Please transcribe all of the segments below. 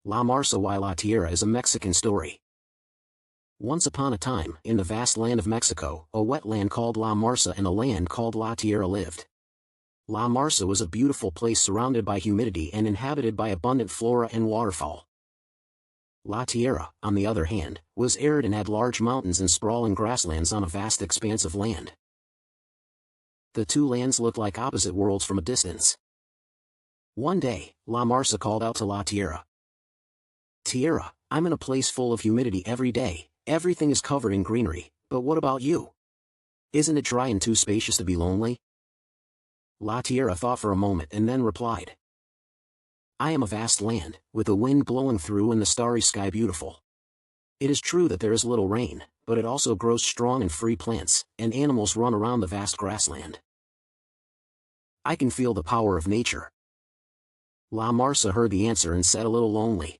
La Marsa y la Tierra is a Mexican story. Once upon a time, in the vast land of Mexico, a wetland called La Marsa and a land called La Tierra lived. La Marsa was a beautiful place surrounded by humidity and inhabited by abundant flora and waterfowl. La Tierra, on the other hand, was arid and had large mountains and sprawling grasslands on a vast expanse of land. The two lands looked like opposite worlds from a distance. One day, La Marsa called out to La Tierra. "Tierra, I'm in a place full of humidity every day, everything is covered in greenery, but what about you? Isn't it dry and too spacious to be lonely?" La Tierra thought for a moment and then replied. "I am a vast land, with the wind blowing through and the starry sky beautiful. It is true that there is little rain, but it also grows strong and free plants, and animals run around the vast grassland. I can feel the power of nature." La Marsa heard the answer and said a little lonely.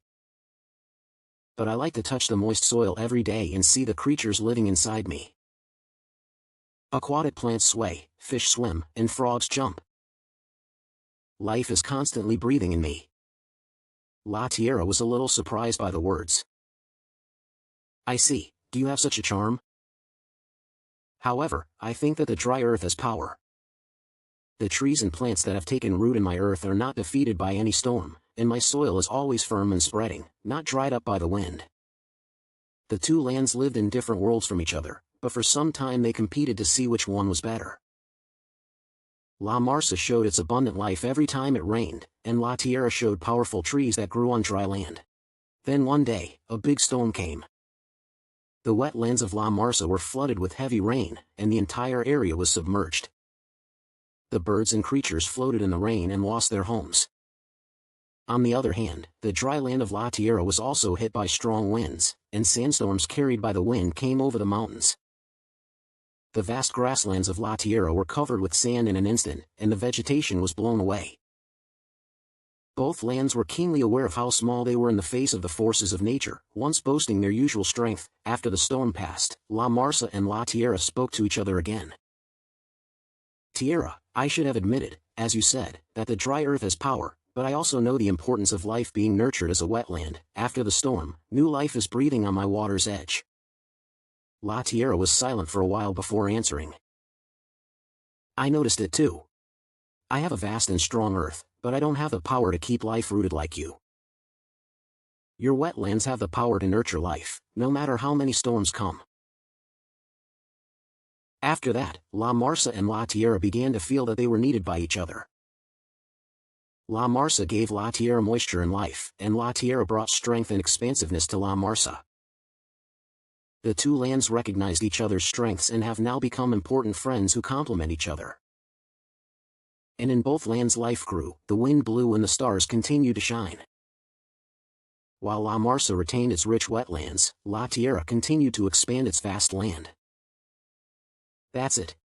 "But I like to touch the moist soil every day and see the creatures living inside me. Aquatic plants sway, fish swim, and frogs jump. Life is constantly breathing in me." La Tierra was a little surprised by the words. "I see, do you have such a charm? However, I think that the dry earth has power. The trees and plants that have taken root in my earth are not defeated by any storm, and my soil is always firm and spreading, not dried up by the wind." The two lands lived in different worlds from each other, but for some time they competed to see which one was better. La Marsa showed its abundant life every time it rained, and La Tierra showed powerful trees that grew on dry land. Then one day, a big storm came. The wetlands of La Marsa were flooded with heavy rain, and the entire area was submerged. The birds and creatures floated in the rain and lost their homes. On the other hand, the dry land of La Tierra was also hit by strong winds, and sandstorms carried by the wind came over the mountains. The vast grasslands of La Tierra were covered with sand in an instant, and the vegetation was blown away. Both lands were keenly aware of how small they were in the face of the forces of nature. Once boasting their usual strength, after the storm passed, La Marsa and La Tierra spoke to each other again. "Tierra, I should have admitted, as you said, that the dry earth has power, but I also know the importance of life being nurtured as a wetland. After the storm, new life is breathing on my water's edge." La Tierra was silent for a while before answering. "I noticed it too. I have a vast and strong earth, but I don't have the power to keep life rooted like you. Your wetlands have the power to nurture life, no matter how many storms come." After that, La Marsa and La Tierra began to feel that they were needed by each other. La Marsa gave La Tierra moisture and life, and La Tierra brought strength and expansiveness to La Marsa. The two lands recognized each other's strengths and have now become important friends who complement each other. And in both lands life grew, the wind blew and the stars continued to shine. While La Marsa retained its rich wetlands, La Tierra continued to expand its vast land. That's it,